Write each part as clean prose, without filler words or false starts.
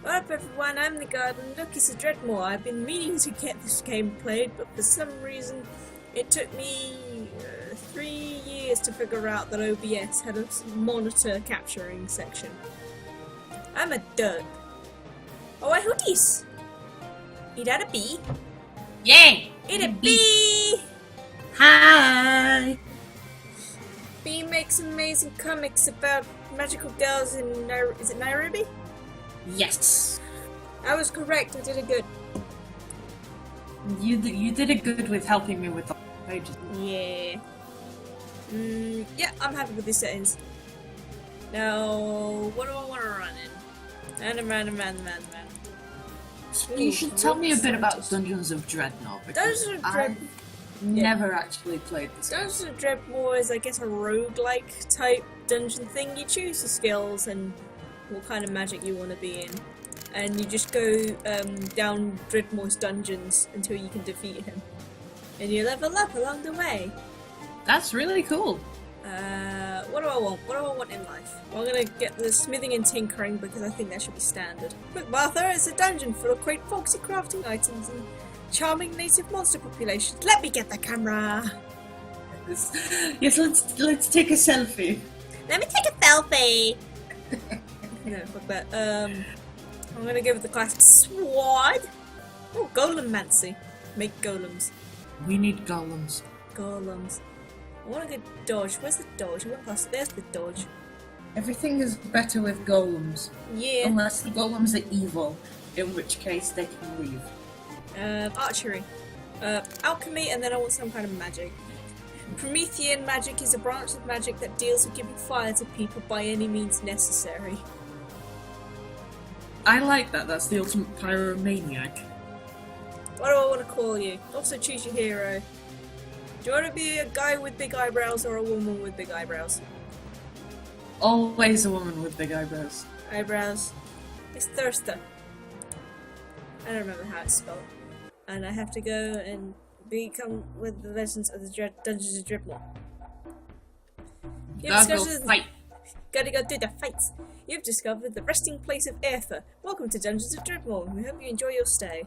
What up everyone, I'm the Garden Dungeons of Dreadmor. I've been meaning to get this game played, but for some reason it took me 3 years to figure out that OBS had a monitor capturing section. I'm a derp. Oh, I heard this. Is that a bee? Yay! It's a bee! Hi! Bee makes amazing comics about magical girls in is it Nairobi? Yes. I was correct, I did it good. You did it good with helping me with the pages. Yeah. Yeah, I'm happy with these settings. Now, what do I want to run in? Random. You should tell me a bit about Dungeons of Dreadmor, because Dungeons of I've never actually played this game. Dungeons of Dreadmor is, I guess, a roguelike type dungeon thing. You choose your skills and what kind of magic you want to be in. And you just go down Dreadmor's dungeons until you can defeat him. And you level up along the way. That's really cool. What do I want? What do I want in life? Well, I'm gonna get the smithing and tinkering because I think that should be standard. Look, Martha, it's a dungeon full of quaint folksy crafting items and charming native monster populations. Let me get the camera! Yes, let's take a selfie. Let me take a selfie! No, fuck that. I'm gonna go with the classic sword. Oh, golemmancy. Make golems. We need golems. Golems. I want a good dodge. Where's the dodge? I went past it. There's the dodge. Everything is better with golems. Yeah. Unless the golems are evil, in which case they can leave. Archery. Alchemy, and then I want some kind of magic. Promethean magic is a branch of magic that deals with giving fire to people by any means necessary. I like that. That's the ultimate pyromaniac. What do I want to call you? Also choose your hero. Do you want to be a guy with big eyebrows or a woman with big eyebrows? Always a woman with big eyebrows. Eyebrows. Ithsursta. I don't remember how it's spelled. And I have to go and become with the Legends of the Dungeons of Dreadmor. Gotta go do the fights. You've discovered the resting place of Aether. Welcome to Dungeons of Dreadmor. We hope you enjoy your stay.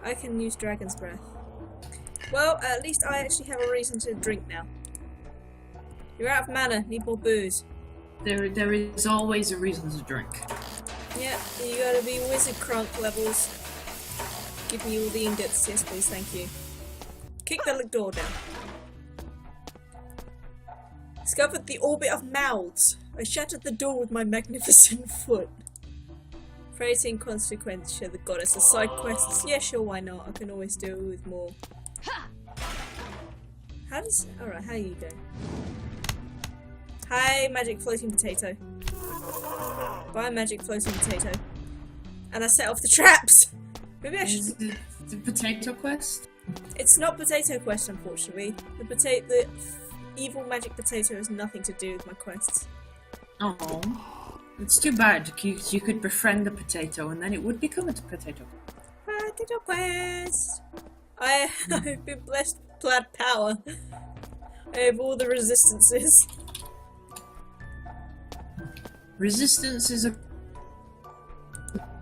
I can use Dragon's Breath. Well, at least I actually have a reason to drink now. You're out of mana. Need more booze. There is always a reason to drink. Yeah, you gotta be wizard crunk levels. Give me all the ingots. Yes, please. Thank you. Kick the door down. Discovered the orbit of mouths. I shattered the door with my magnificent foot. Fate in consequence, the goddess of side quests. Yeah, sure, why not? I can always do it with more. How does... Alright, how are you doing? Hi, magic floating potato. Bye, magic floating potato. And I set off the traps! Maybe I should... The potato quest? It's not potato quest, unfortunately. The evil magic potato has nothing to do with my quests. Oh, it's too bad. You could befriend the potato and then it would become a potato. Potato quest! I've been blessed with plant power. I have all the resistances. Resistance is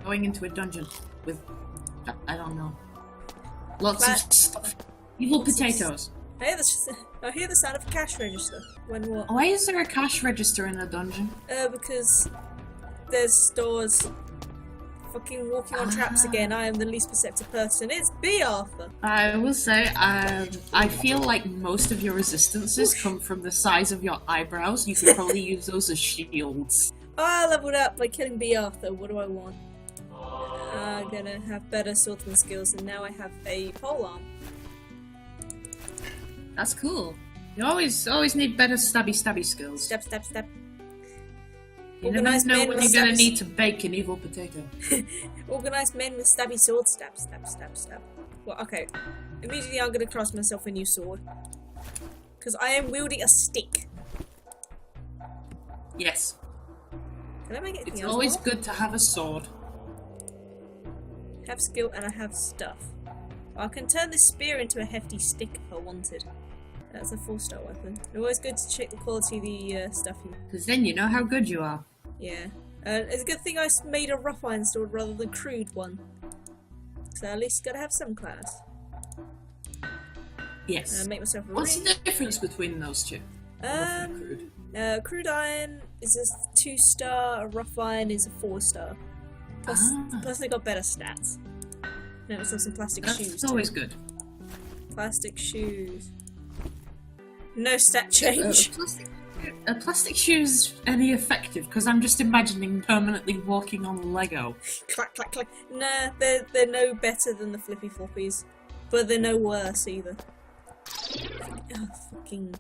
going into a dungeon with, I don't know, lots of stuff. Evil potatoes. I hear the sound of a cash register. When what? Why is there a cash register in a dungeon? Because there's stores. Fucking walking on traps again. I am the least perceptive person. It's B. Arthur. I will say, I feel like most of your resistances come from the size of your eyebrows. You could probably use those as shields. Oh, I leveled up by killing B. Arthur. What do I want? I'm gonna have better swordsman skills, and now I have a polearm. That's cool. You always need better stabby skills. Step. You never know when you're gonna need to bake an evil potato. Organised men with stabby swords. Stab. Well, okay. Immediately I'm gonna craft myself a new sword. Because I am wielding a stick. Yes. Can I make anything else? It's always good to have a sword. I have skill and I have stuff. I can turn this spear into a hefty stick if I wanted. That's a 4-star weapon. Always good to check the quality of the stuff you... Because then you know how good you are. Yeah. It's a good thing I made a rough iron sword rather than crude one. So at least gotta have some class. Yes. Make myself a What's ring. the difference between those two? Crude iron is a 2-star, a rough iron is a 4-star. Plus they got better stats. Make myself some plastic shoes. That's always good. Plastic shoes. No stat change. Are plastic shoes any effective? Because I'm just imagining permanently walking on Lego. Clack, clack, clack. Nah, they're no better than the flippy floppies. But they're no worse either. Oh, fucking...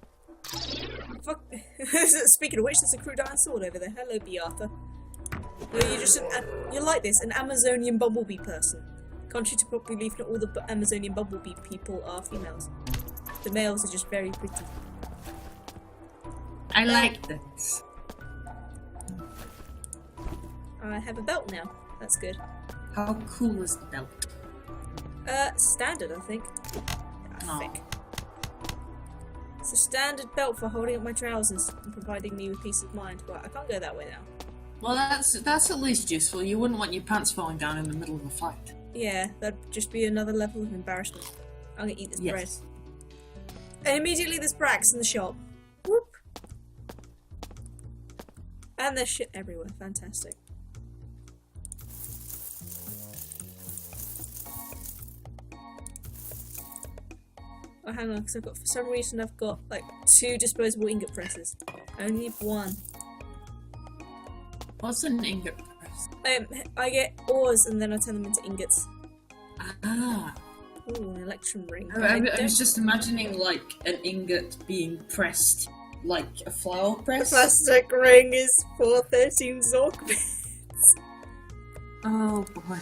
Fuck. Speaking of which, there's a crude iron sword over there. Hello, Beata. You're like this, an Amazonian bumblebee person. Contrary to popular belief, not all the Amazonian bumblebee people are females. The males are just very pretty. I like this. I have a belt now. That's good. How cool is the belt? Standard, I think. Oh. Thick. It's a standard belt for holding up my trousers and providing me with peace of mind. Well, I can't go that way now. Well, that's at least useful. You wouldn't want your pants falling down in the middle of a fight. Yeah, that'd just be another level of embarrassment. I'm gonna eat this bread. And immediately there's bracks in the shop. Whoop! And there's shit everywhere. Fantastic. Oh, hang on, because for some reason I've got like 2 disposable ingot presses. I only need 1. What's an ingot press? I get ores and then I turn them into ingots. Ah. Ooh, an electrum ring. I was just imagining like an ingot being pressed like a flower press. The plastic ring is for 13 Zork bits. Oh boy.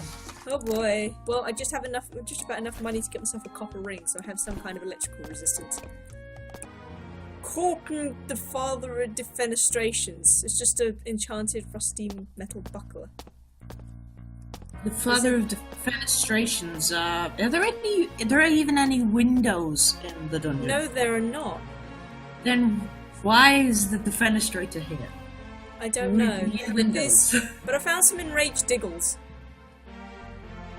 Oh boy. Well, I just have just about enough money to get myself a copper ring, so I have some kind of electrical resistance. Crunked, the father of defenestrations. It's just an enchanted rusty metal buckler. The father of defenestrations. Are there even any windows in the dungeon? No, there are not. Then why is the defenestrator here? I don't know. Windows. But I found some enraged diggles.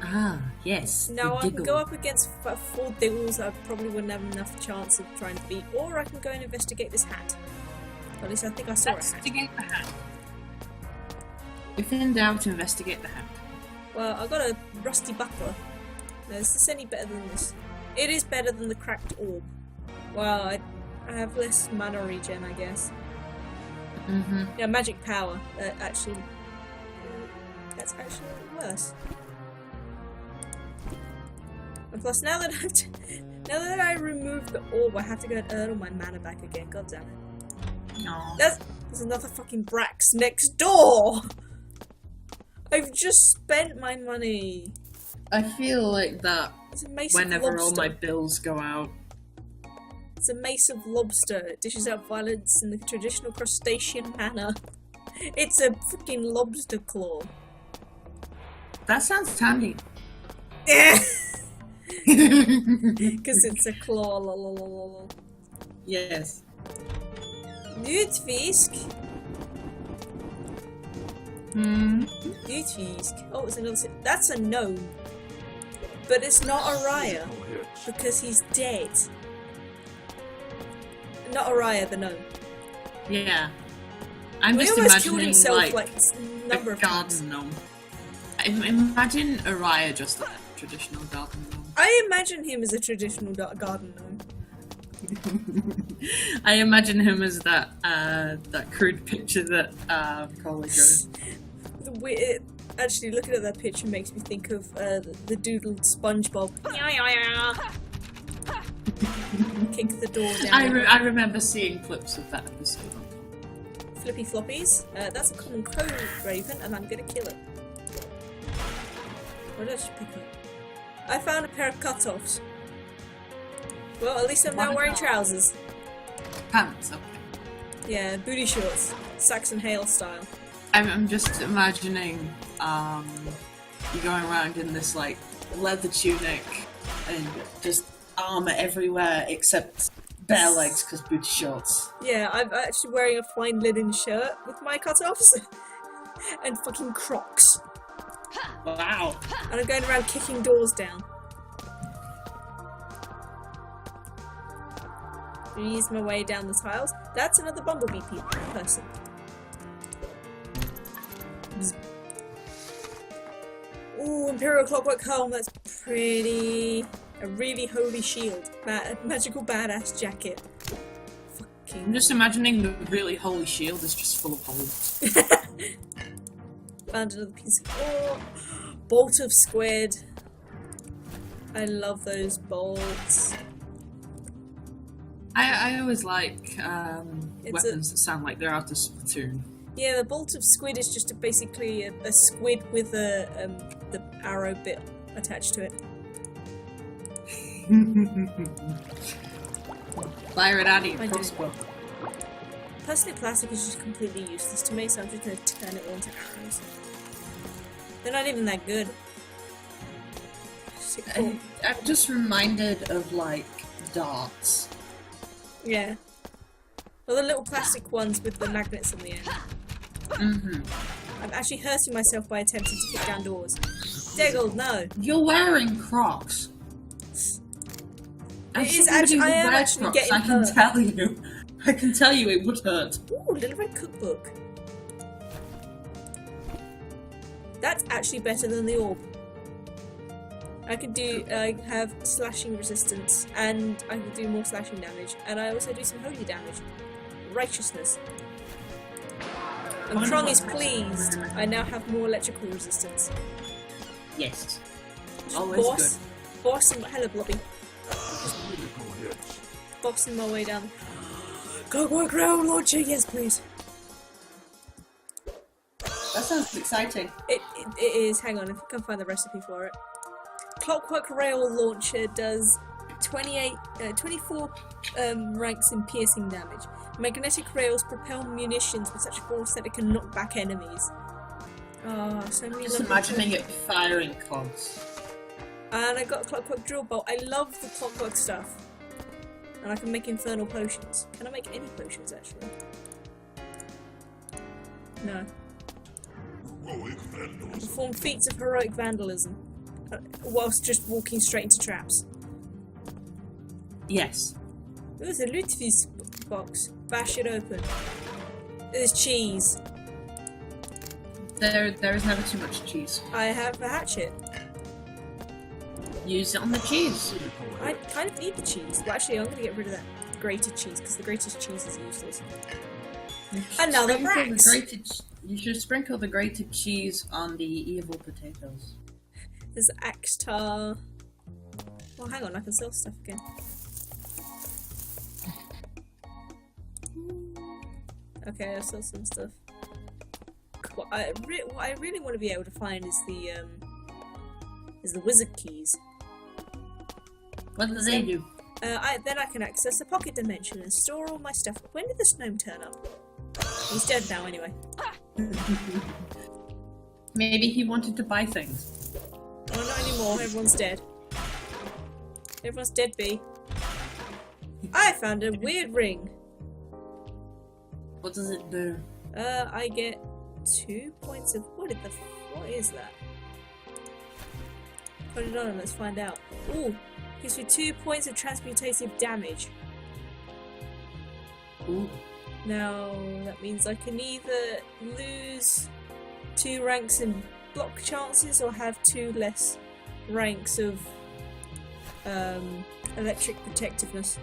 Ah, yes. Now I can go up against 4 diggles I probably wouldn't have enough chance of trying to beat, or I can go and investigate this hat. Or at least I think I saw a hat. Investigate the hat. If in doubt, investigate the hat. Well, I got a rusty buckler. Now, is this any better than this? It is better than the cracked orb. Well, I have less mana regen, I guess. Mm-hmm. Yeah, magic power. That's actually worse. And plus, now that I removed the orb, I have to go and earn all my mana back again. God damn it! No. There's another fucking Brax next door. I've just spent my money. I feel like that It's a mace whenever of all lobster. my bills go out. It's a mace of lobster. It dishes out violence in the traditional crustacean manner. It's a freaking lobster claw. That sounds handy. Yeah. Because it's a claw. Lol. Yes. Newtfisk. Newtfisk. Oh, it's another. That's a gnome. But it's not Araya. Because he's dead. Not Araya, the gnome. Yeah. I'm He just almost imagining killed himself like a number a of times. garden gnome. Imagine Araya just like a traditional garden gnome. I imagine him as a traditional garden gnome. I imagine him as that crude picture that Colin drew. Actually, looking at that picture makes me think of the doodled SpongeBob. Kick the door down. I remember seeing clips of that episode. Flippy floppies. That's a common crow raven, and I'm gonna kill it. What did I just pick up? I found a pair of cutoffs. Well, at least I'm now wearing trousers. Pants, okay. Yeah, booty shorts. Saxon Hale style. I'm just imagining you going around in this like leather tunic and just armor everywhere except bare legs because booty shorts. Yeah, I'm actually wearing a fine linen shirt with my cutoffs. and fucking Crocs. Wow. And I'm going around kicking doors down. Ease my way down the tiles. That's another bumblebee person. Ooh, Imperial Clockwork Helm, that's pretty. A really holy shield. Magical badass jacket. Fucking. I'm just imagining the really holy shield is just full of holes. Found another piece of ore. Bolt of squid. I love those bolts. I always like weapons that sound like they're out of Splatoon. Yeah, the bolt of squid is just basically a squid with the arrow bit attached to it. Fire it out of your crossbow. Personally, plastic is just completely useless to me, so I'm just going to turn it all into arrows. They're not even that good. Cool. I'm just reminded of, like, darts. Yeah. Well, the little plastic ones with the magnets on the end. I'm actually hurting myself by attempting to kick down doors. Deggold, no. You're wearing Crocs. I am actually getting hurt. I can tell you it would hurt. Ooh, Little Red Cookbook. That's actually better than the orb. I have slashing resistance, and I can do more slashing damage, and I also do some holy damage. Righteousness. And Krong is pleased. I now have more electrical resistance. Yes. Always good. Bossing, hello Blobby. Bossing my way down. Clockwork Rail launcher, yes please. That sounds exciting. It is. Hang on, if I can find the recipe for it. Clockwork Rail launcher does 24 ranks in piercing damage. Magnetic rails propel munitions with such force that it can knock back enemies. Oh, so many. Just imagining it firing cogs. And I got a clockwork drill bolt. I love the clockwork stuff. And I can make infernal potions. Can I make any potions actually? No. Perform feats of heroic vandalism whilst just walking straight into traps. Yes. There's a loot this box. Bash it open. There's cheese. There is never too much cheese. I have a hatchet. Use it on the cheese. I kind of need the cheese. Well, actually, I'm going to get rid of that grated cheese because the grated cheese is useless. Another Brax! You should sprinkle the grated cheese on the evil potatoes. There's axe tar. Well, hang on, I can sell stuff again. Okay, I'll sell some stuff. What I really want to be able to find is the wizard keys. What do they do? Then I can access a pocket dimension and store all my stuff. When did this gnome turn up? He's dead now, anyway. Maybe he wanted to buy things. Oh, not anymore. Everyone's dead. Everyone's dead, B. I found a weird ring. What does it do? I get 2 points of... What is that? Put it on, let's find out. Ooh, gives me 2 points of transmutative damage. Ooh. Now, that means I can either lose 2 ranks in block chances or have 2 less ranks of electric protectiveness.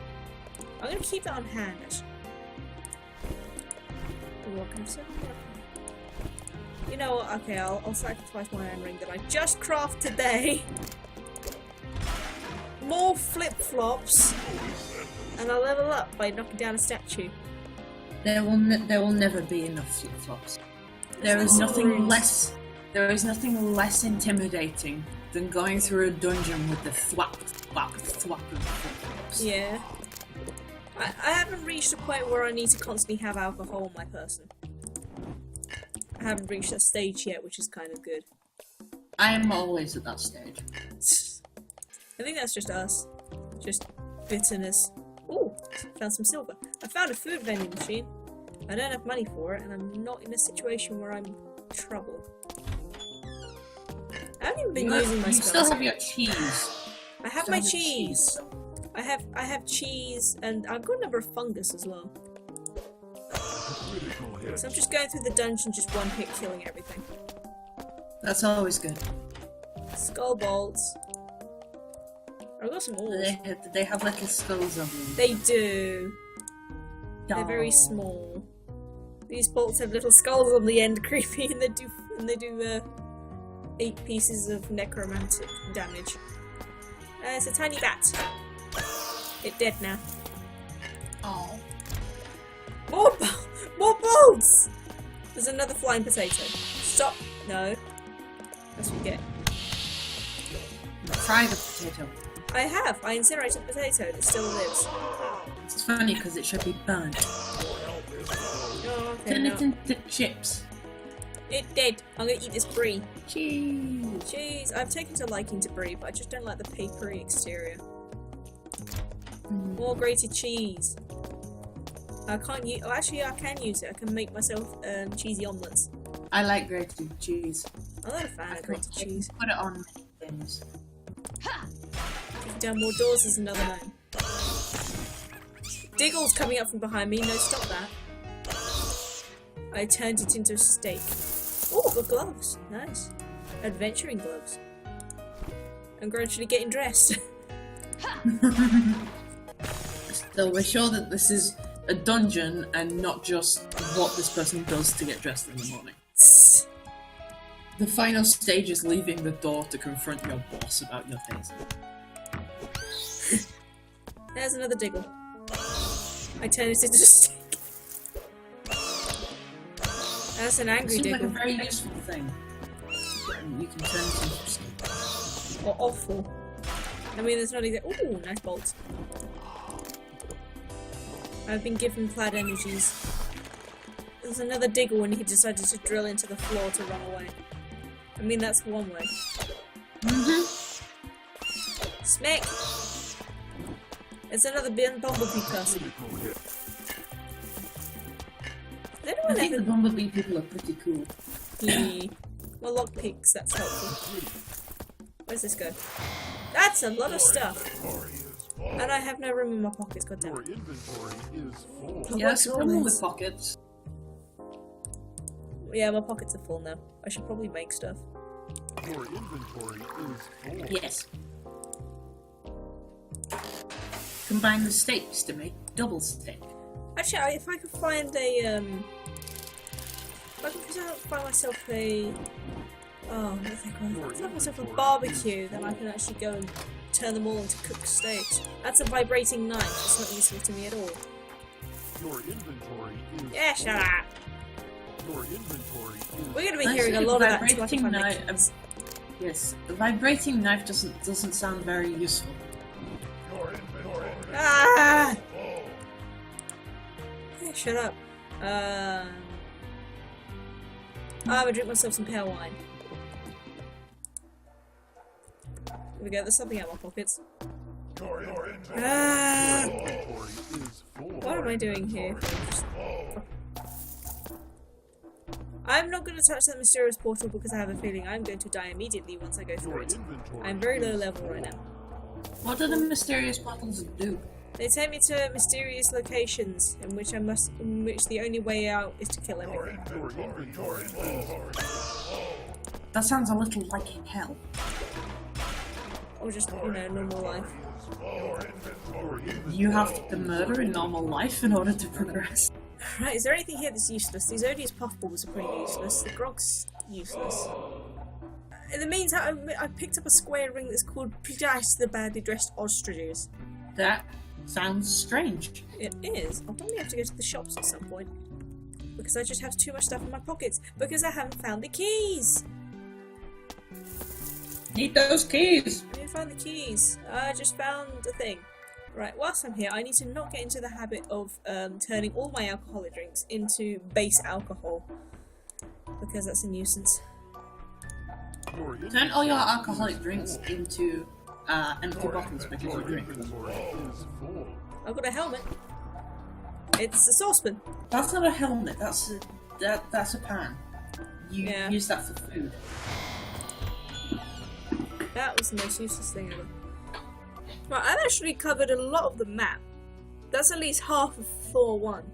I'm going to keep that on hand, actually. What can I say? You know what? Okay, I'll sacrifice my iron ring that I just crafted today. More flip-flops, and I'll level up by knocking down a statue. There will never be enough flip-flops. There is nothing less intimidating than going through a dungeon with the thwap thwap thwap of flip-flops. Yeah. I haven't reached a point where I need to constantly have alcohol on my person. I haven't reached that stage yet, which is kind of good. I am always at that stage. I think that's just us. Just bitterness. Ooh, found some silver. I found a food vending machine. I don't have money for it, and I'm not in a situation where I'm trouble. I haven't even been using my You spells. still have your cheese. I have my cheese. I have cheese, and I've got a number of fungus as well. So I'm just going through the dungeon, just one hit killing everything. That's always good. Skull bolts. I've got some ores. They have like a skulls on them. They do. They're very Oh. small. These bolts have little skulls on the end, creepy, and they do 8 pieces of necromantic damage. It's a tiny bat. It's dead now. Oh. More bolts! There's another flying potato. Stop. No. That's what you get. Try the potato. I have. I incinerated the potato and it still lives. It's funny because it should be burnt. Oh, okay, Turn no. it into chips. It's dead. I'm gonna eat this brie. Cheese. Cheese. I've taken to liking to brie, but I just don't like the papery exterior. More grated cheese. I can't use. Oh, actually, I can use it. I can make myself cheesy omelets. I like grated cheese. I'm not a fan of grated cheese. Put it on things. Kicking down more doors is another name. Diggle's coming up from behind me. No, stop that. I turned it into a steak. Oh, good gloves. Nice. Adventuring gloves. I'm gradually getting dressed. So we're sure that this is a dungeon and not just what this person does to get dressed in the morning. The final stage is leaving the door to confront your boss about your things. There's another Diggle. I turn it into a steak. That's an angry Seems Diggle. like a very useful thing. You can turn it into a steak. Or awful. I mean, there's not either. Ooh, nice bolts. I've been given plaid energies. There's another Diggle and he decided to drill into the floor to run away. I mean, that's one way. Smack! It's another bumblebee person. I think the bumblebee people are pretty cool. Yeah. Well, lockpicks, that's helpful. Where's this go? That's a lot of stuff. And I have no room in my pockets, goddammit. Yeah, that's the problem with pockets. Yeah, my pockets are full now. I should probably make stuff. Your inventory is full. Yes. Combine the steaks to make double steak. Actually, if I could find a, if I could find myself a, what do they call it? If I find myself a barbecue, then I can actually go and turn them all into cooked steaks. That's a vibrating knife. It's not useful to me at all. Your inventory is Yeah, shut up. Your inventory is We're going to be hearing a lot of that until I can find my knife. keys. Yes, the vibrating knife doesn't sound very useful. your inventory. Ah! Yeah, shut up. I'm gonna drink myself some pale wine. There we go, there's something out of my pockets. Your inventory Ah! is full. What am I doing here? I'm not going to touch that mysterious portal because I have a feeling I'm going to die immediately once I go through Your it. inventory I'm very low is level right now. What do the mysterious bottles do? They take me to mysterious locations in which the only way out is to kill everything. Your inventory is That sounds a little like hell. Or just, normal life. You have to murder in normal life in order to progress. Right, is there anything here that's useless? These odious puffballs are pretty useless. The grog's useless. In the meantime, I picked up a square ring that's called Predash the Badly Dressed Ostriches. That sounds strange. It is. I'll probably have to go to the shops at some point. Because I just have too much stuff in my pockets. Because I haven't found the keys! Need those keys. I didn't find the keys. I just found the thing. Right, whilst I'm here, I need to not get into the habit of turning all my alcoholic drinks into base alcohol. Because that's a nuisance. Turn all your alcoholic drinks into empty bottles because you drink. I've got a helmet. It's a saucepan. That's not a helmet. That's a pan. You Yeah. use that for food. That was the most useless thing ever. Right, I've actually covered a lot of the map. That's at least half of floor 1.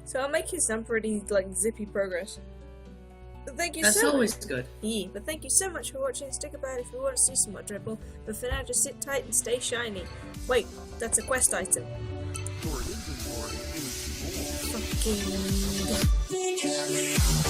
So I'm making some pretty zippy progress. But thank you That's so always much. good. Yeah, but thank you so much for watching. Stick about if you want to see some more Dreadmor. But for now, just sit tight and stay shiny. Wait, that's a quest item. Your inventory is full. Fucking.